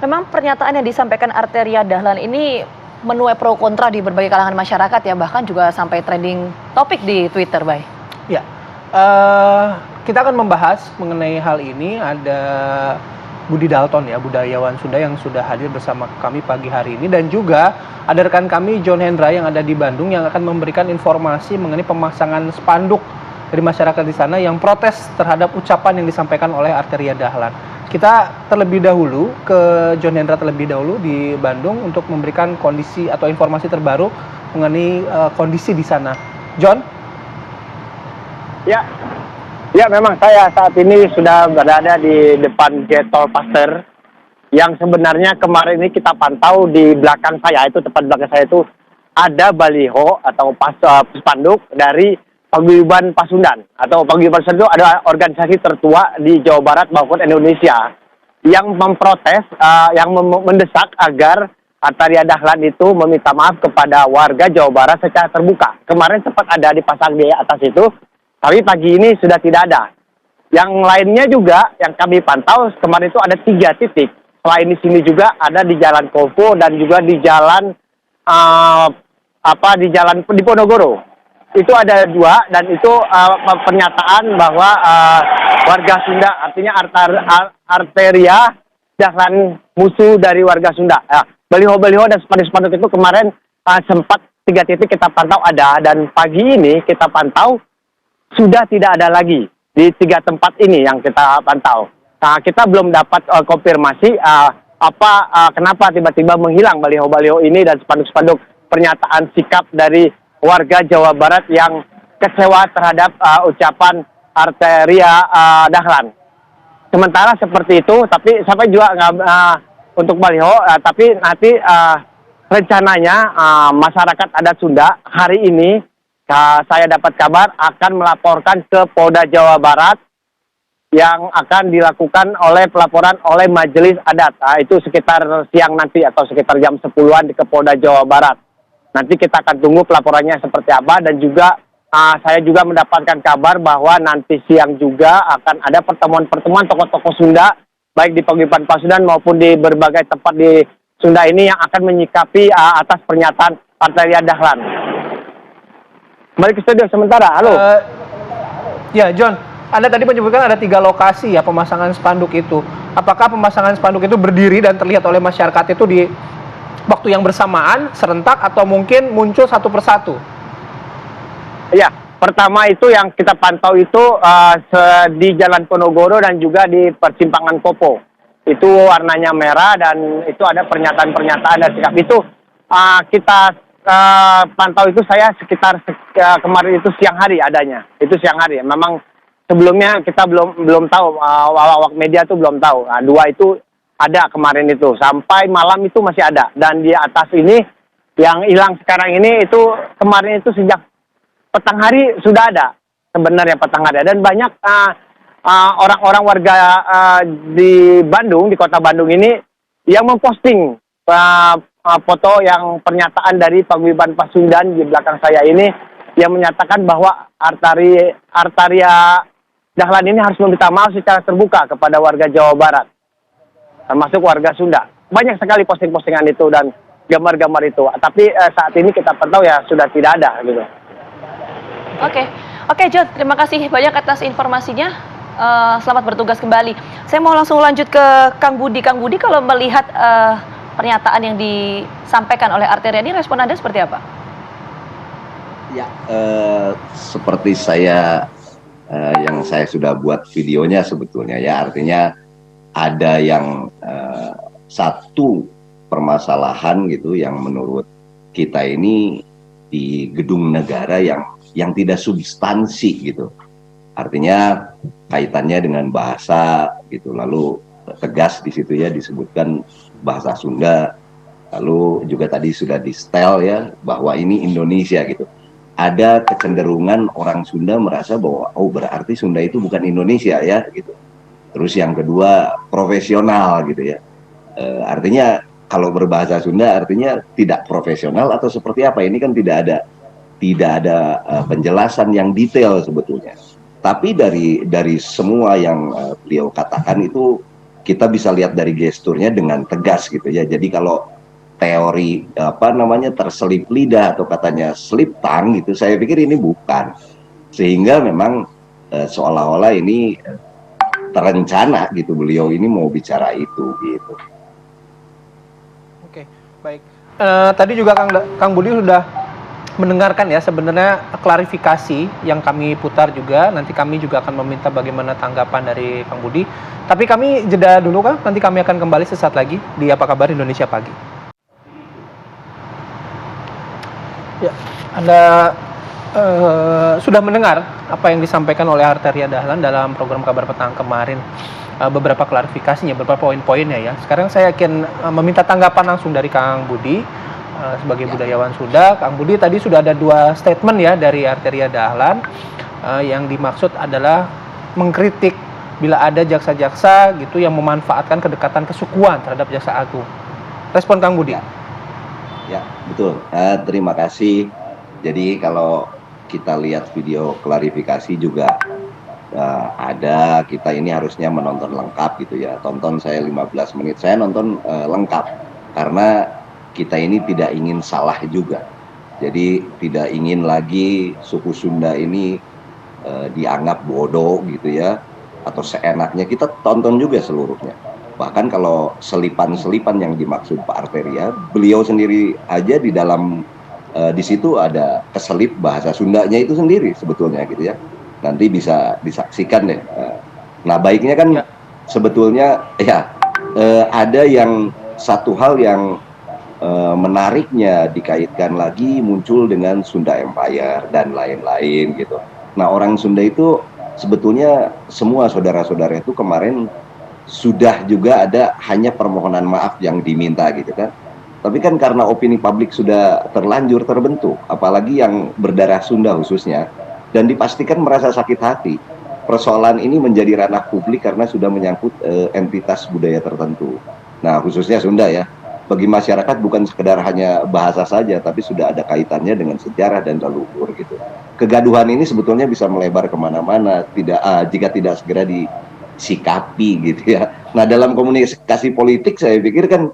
Memang pernyataan yang disampaikan Arteria Dahlan ini menuai pro kontra di berbagai kalangan masyarakat ya, bahkan juga sampai trending topik di Twitter, Bay. Ya, kita akan membahas mengenai hal ini. Ada Budi Dalton ya, budayawan Sunda yang sudah hadir bersama kami pagi hari ini, dan juga ada rekan kami John Hendra yang ada di Bandung yang akan memberikan informasi mengenai pemasangan spanduk dari masyarakat di sana yang protes terhadap ucapan yang disampaikan oleh Arteria Dahlan. Kita terlebih dahulu ke John Hendra terlebih dahulu di Bandung untuk memberikan kondisi atau informasi terbaru mengenai kondisi di sana. John? Ya, memang saya saat ini sudah berada di depan Tol Paster yang sebenarnya kemarin ini kita pantau di belakang saya, itu tepat belakang saya itu ada baliho atau spanduk dari Paguyuban Pasundan atau Paguyuban Pasundan ada organisasi tertua di Jawa Barat maupun Indonesia yang memprotes, yang mendesak agar Arteria Dahlan itu meminta maaf kepada warga Jawa Barat secara terbuka. Kemarin sempat ada dipasang di atas itu, tapi pagi ini sudah tidak ada. Yang lainnya juga yang kami pantau kemarin itu ada 3 titik. Selain di sini juga ada di Jalan Kopo dan juga di Jalan di Ponorogo. Itu ada 2 dan itu pernyataan bahwa warga Sunda, artinya Arteria Dahlan musuh dari warga Sunda. Baliho-baliho dan spanduk-spanduk itu kemarin sempat 3 titik kita pantau ada, dan pagi ini kita pantau sudah tidak ada lagi di 3 tempat ini yang kita pantau. Nah, kita belum dapat konfirmasi kenapa tiba-tiba menghilang baliho-baliho ini dan spanduk-spanduk pernyataan sikap dari warga Jawa Barat yang kecewa terhadap ucapan Arteria Dahlan. Sementara seperti itu, tapi sampai juga untuk baliho, tapi nanti rencananya masyarakat adat Sunda hari ini saya dapat kabar akan melaporkan ke Polda Jawa Barat yang akan dilakukan oleh pelaporan oleh Majelis Adat. Itu sekitar siang nanti atau sekitar jam 10-an ke Polda Jawa Barat. Nanti kita akan tunggu pelaporannya seperti apa, dan juga saya juga mendapatkan kabar bahwa nanti siang juga akan ada pertemuan-pertemuan tokoh-tokoh Sunda baik di Paguyuban Pasundan maupun di berbagai tempat di Sunda ini yang akan menyikapi atas pernyataan Arteria Dahlan. Kembali ke studio sementara. Halo. Ya, John, Anda tadi menyebutkan ada 3 lokasi ya pemasangan spanduk itu. Apakah pemasangan spanduk itu berdiri dan terlihat oleh masyarakat itu di waktu yang bersamaan, serentak, atau mungkin muncul satu persatu? Ya, pertama itu yang kita pantau itu di Jalan Ponorogo dan juga di persimpangan Kopo. Itu warnanya merah dan itu ada pernyataan-pernyataan dan sikap itu kita pantau itu saya sekitar kemarin itu siang hari adanya. Itu siang hari. Memang sebelumnya kita belum tahu, awak media itu belum tahu. Nah, 2 itu ada kemarin itu, sampai malam itu masih ada. Dan di atas ini, yang hilang sekarang ini itu kemarin itu sejak petang hari sudah ada. Sebenarnya petang hari. Dan banyak orang-orang warga di Bandung, di kota Bandung ini, yang memposting foto yang pernyataan dari Paguyuban Pasundan di belakang saya ini, yang menyatakan bahwa Arteria Dahlan ini harus meminta maaf secara terbuka kepada warga Jawa Barat, termasuk warga Sunda. Banyak sekali posting-postingan itu dan gambar-gambar itu. Tapi saat ini kita pantau ya sudah tidak ada gitu. Oke, John, terima kasih banyak atas informasinya. Selamat bertugas kembali. Saya mau langsung lanjut ke Kang Budi. Kang Budi, kalau melihat pernyataan yang disampaikan oleh Arteria ini, respon Anda seperti apa? Ya, seperti yang saya sudah buat videonya sebetulnya ya, artinya ada yang satu permasalahan gitu yang menurut kita ini di gedung negara yang tidak substansi gitu. Artinya kaitannya dengan bahasa gitu, lalu tegas di situ ya disebutkan bahasa Sunda, lalu juga tadi sudah di setel ya bahwa ini Indonesia gitu. Ada kecenderungan orang Sunda merasa bahwa berarti Sunda itu bukan Indonesia ya gitu. Terus yang kedua profesional gitu ya. Artinya kalau berbahasa Sunda artinya tidak profesional atau seperti apa? Ini kan tidak ada penjelasan yang detail sebetulnya. Tapi dari semua yang beliau katakan itu kita bisa lihat dari gesturnya dengan tegas gitu ya. Jadi kalau teori terselip lidah atau katanya slip tongue gitu, saya pikir ini bukan. Sehingga memang seolah-olah ini terencana gitu, beliau ini mau bicara itu gitu. Oke, baik. Tadi juga Kang Budi sudah mendengarkan ya sebenarnya klarifikasi yang kami putar juga. Nanti kami juga akan meminta bagaimana tanggapan dari Kang Budi. Tapi kami jeda dulu Kang, nanti kami akan kembali sesaat lagi di Apa Kabar Indonesia Pagi. Ya, Anda sudah mendengar apa yang disampaikan oleh Arteria Dahlan dalam program Kabar Petang kemarin. Beberapa klarifikasinya, beberapa poin-poinnya ya. Sekarang saya akan meminta tanggapan langsung dari Kang Budi sebagai budayawan Sunda. Kang Budi, tadi sudah ada 2 statement ya dari Arteria Dahlan yang dimaksud adalah mengkritik bila ada jaksa-jaksa gitu yang memanfaatkan kedekatan kesukuan terhadap Jaksa Agung. Respon Kang Budi. Ya, betul. Terima kasih. Jadi kalau kita lihat video klarifikasi juga ada, kita ini harusnya menonton lengkap gitu ya. Tonton saya 15 menit, saya nonton lengkap karena kita ini tidak ingin salah juga. Jadi tidak ingin lagi suku Sunda ini dianggap bodoh gitu ya, atau seenaknya. Kita tonton juga seluruhnya. Bahkan kalau selipan-selipan yang dimaksud Pak Arteria, beliau sendiri aja di dalam di situ ada keselip bahasa Sundanya itu sendiri sebetulnya gitu ya. Nanti bisa disaksikan deh. Nah, baiknya kan sebetulnya ya ada yang satu hal yang menariknya dikaitkan lagi muncul dengan Sunda Empire dan lain-lain gitu. Nah, orang Sunda itu sebetulnya semua saudara-saudara itu kemarin sudah juga ada hanya permohonan maaf yang diminta gitu kan. Tapi kan karena opini publik sudah terlanjur terbentuk, apalagi yang berdarah Sunda khususnya, dan dipastikan merasa sakit hati. Persoalan ini menjadi ranah publik karena sudah menyangkut entitas budaya tertentu. Nah, khususnya Sunda ya. Bagi masyarakat bukan sekedar hanya bahasa saja, tapi sudah ada kaitannya dengan sejarah dan leluhur gitu. Kegaduhan ini sebetulnya bisa melebar kemana-mana, jika tidak segera disikapi gitu ya. Nah, dalam komunikasi politik saya pikir kan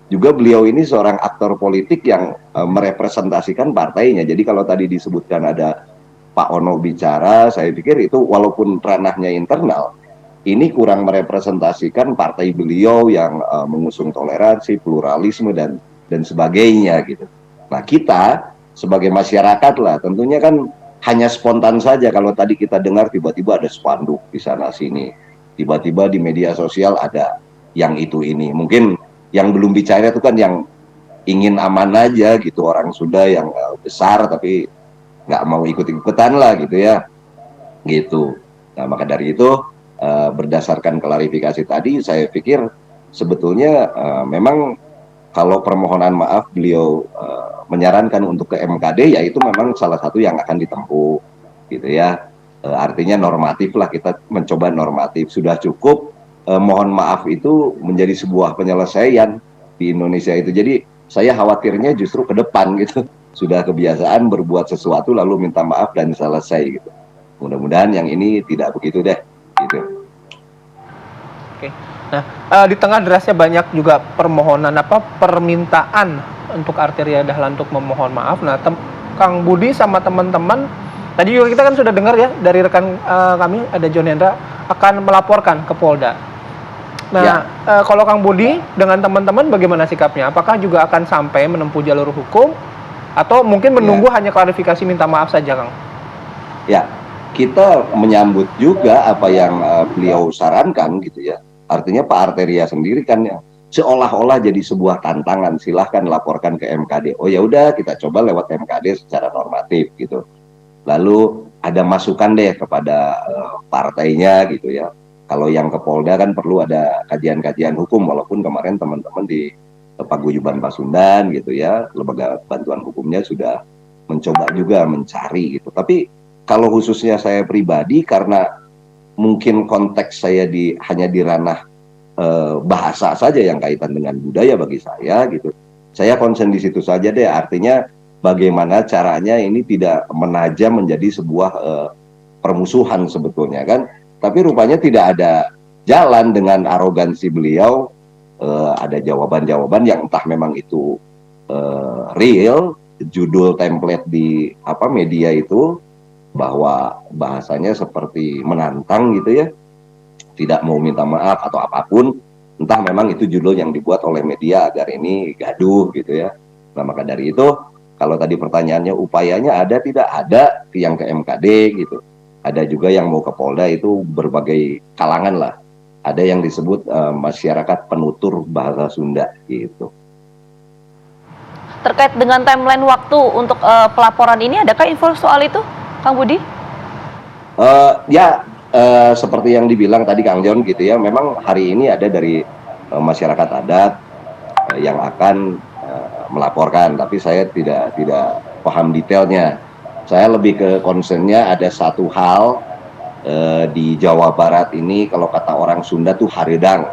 juga beliau ini seorang aktor politik yang merepresentasikan partainya. Jadi kalau tadi disebutkan ada Pak Ono bicara, saya pikir itu walaupun ranahnya internal, ini kurang merepresentasikan partai beliau yang mengusung toleransi, pluralisme dan sebagainya gitu. Nah, kita sebagai masyarakat lah tentunya kan hanya spontan saja kalau tadi kita dengar tiba-tiba ada spanduk di sana sini, tiba-tiba di media sosial ada yang itu ini. Mungkin yang belum bicara itu kan yang ingin aman aja gitu, orang Sunda yang besar tapi nggak mau ikut-ikutan lah gitu ya, gitu. Nah, maka dari itu berdasarkan klarifikasi tadi, saya pikir sebetulnya memang kalau permohonan maaf beliau menyarankan untuk ke MKD, ya itu memang salah satu yang akan ditempuh, gitu ya. Artinya normatif lah, kita mencoba normatif. Sudah cukup mohon maaf itu menjadi sebuah penyelesaian di Indonesia itu. Jadi saya khawatirnya justru ke depan gitu. Sudah kebiasaan berbuat sesuatu lalu minta maaf dan selesai gitu. Mudah-mudahan yang ini tidak begitu deh. Gitu. Oke. Nah, di tengah derasnya banyak juga permintaan untuk Arteria Dahlan untuk memohon maaf. Nah, Kang Budi sama teman-teman tadi juga kita kan sudah dengar ya dari rekan kami ada John Hendra akan melaporkan ke Polda. Nah, kalau Kang Budi dengan teman-teman bagaimana sikapnya? Apakah juga akan sampai menempuh jalur hukum atau mungkin menunggu hanya klarifikasi minta maaf saja, Kang? Ya, kita menyambut juga apa yang beliau sarankan gitu ya. Artinya Pak Arteria sendiri kan ya seolah-olah jadi sebuah tantangan, silahkan laporkan ke MKD. Oh ya udah, kita coba lewat MKD secara normatif gitu. Lalu ada masukan deh kepada partainya gitu ya. Kalau yang ke Polda kan perlu ada kajian-kajian hukum, walaupun kemarin teman-teman di Paguyuban Pasundan gitu ya, lembaga bantuan hukumnya sudah mencoba juga mencari gitu. Tapi kalau khususnya saya pribadi, karena mungkin konteks saya hanya di ranah bahasa saja yang kaitan dengan budaya bagi saya gitu, saya konsen di situ saja deh. Artinya bagaimana caranya ini tidak menajam menjadi sebuah permusuhan sebetulnya kan. Tapi rupanya tidak ada jalan dengan arogansi beliau, ada jawaban-jawaban yang entah memang itu real, judul template di media itu bahwa bahasanya seperti menantang gitu ya, tidak mau minta maaf atau apapun, entah memang itu judul yang dibuat oleh media agar ini gaduh gitu ya. Nah maka dari itu, kalau tadi pertanyaannya upayanya ada tidak? Ada yang ke MKD gitu. Ada juga yang mau ke Polda, itu berbagai kalangan lah. Ada yang disebut masyarakat penutur bahasa Sunda gitu. Terkait dengan timeline waktu untuk pelaporan ini, adakah info soal itu, Kang Budi? Seperti yang dibilang tadi Kang John gitu ya, memang hari ini ada dari masyarakat adat yang akan melaporkan, tapi saya tidak paham detailnya. Saya lebih ke concernnya ada satu hal di Jawa Barat ini, kalau kata orang Sunda tuh haredang.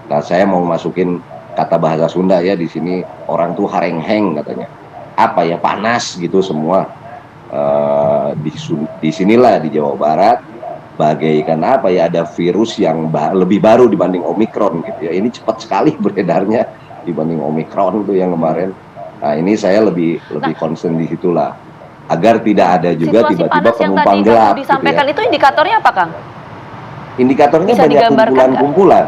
Nah saya mau masukin kata bahasa Sunda ya, di sini orang tuh harengheng katanya. Apa ya, panas gitu semua. Di sinilah di Jawa Barat bagaikan apa ya, ada virus yang lebih baru dibanding Omikron gitu ya. Ini cepat sekali beredarnya dibanding Omikron itu yang kemarin. Nah ini saya lebih concern di situlah, agar tidak ada juga tiba-tiba penumpang gelap gitu disampaikan ya. itu indikatornya apa, Kang? Indikatornya Bisa banyak digambarkan kumpulan-kumpulan.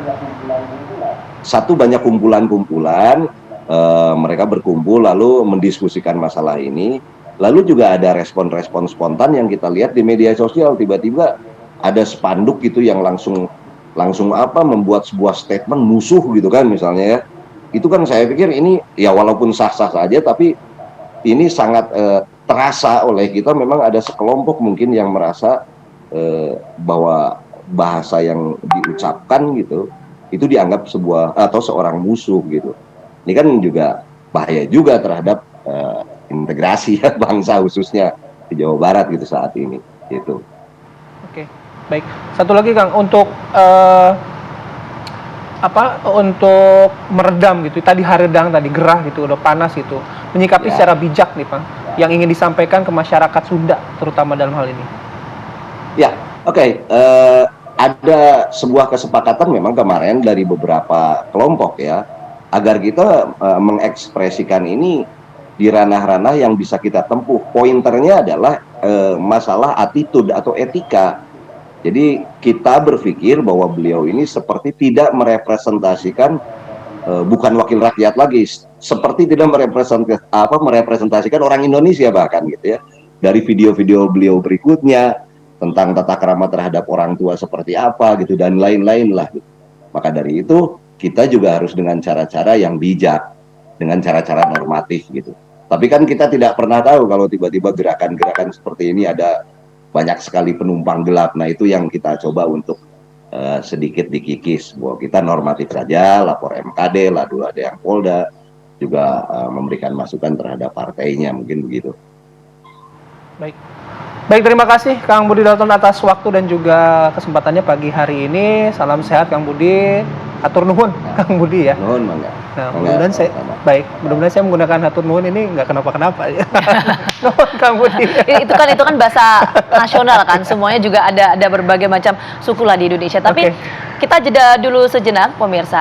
Satu, banyak kumpulan-kumpulan, mereka berkumpul lalu mendiskusikan masalah ini. Lalu juga ada respon-respon spontan yang kita lihat di media sosial, tiba-tiba ada spanduk gitu yang langsung membuat sebuah statement musuh gitu kan misalnya ya. Itu kan saya pikir ini ya walaupun sah-sah saja, tapi ini sangat terasa oleh kita, memang ada sekelompok mungkin yang merasa bahwa bahasa yang diucapkan gitu itu dianggap sebuah atau seorang musuh gitu. Ini kan juga bahaya juga terhadap integrasi ya bangsa khususnya di Jawa Barat gitu saat ini gitu. Oke, baik. Satu lagi Kang, untuk untuk meredam gitu. Tadi haredang, tadi gerah gitu, udah panas itu. Menyikapi secara bijak nih, Pak, yang ingin disampaikan ke masyarakat Sunda terutama dalam hal ini. Ya, oke. Ada sebuah kesepakatan memang kemarin dari beberapa kelompok ya, agar kita mengekspresikan ini di ranah-ranah yang bisa kita tempuh. Pointernya adalah masalah attitude atau etika. Jadi kita berpikir bahwa beliau ini seperti tidak merepresentasikan, bukan wakil rakyat lagi, seperti tidak merepresentasikan orang Indonesia bahkan gitu ya. Dari video-video beliau berikutnya tentang tata krama terhadap orang tua seperti apa gitu dan lain-lain lah gitu. Maka dari itu kita juga harus dengan cara-cara yang bijak, dengan cara-cara normatif gitu. Tapi kan kita tidak pernah tahu kalau tiba-tiba gerakan-gerakan seperti ini ada banyak sekali penumpang gelap. Nah itu yang kita coba untuk sedikit dikikis, bahwa kita normatif saja, lapor MKD, lalu ada yang Polda, juga memberikan masukan terhadap partainya, mungkin begitu. Baik, terima kasih Kang Budi Dalton atas waktu dan juga kesempatannya pagi hari ini. Salam sehat Kang Budi. Atur nuhun Kang Budi ya. Nuhun, Mangga. Nah, mudah-mudahan saya menggunakan atur nuhun ini nggak kenapa-kenapa ya. Nuhun Kang Budi. Itu kan bahasa nasional kan, semuanya juga ada berbagai macam suku lah di Indonesia. Tapi kita jeda dulu sejenak pemirsa.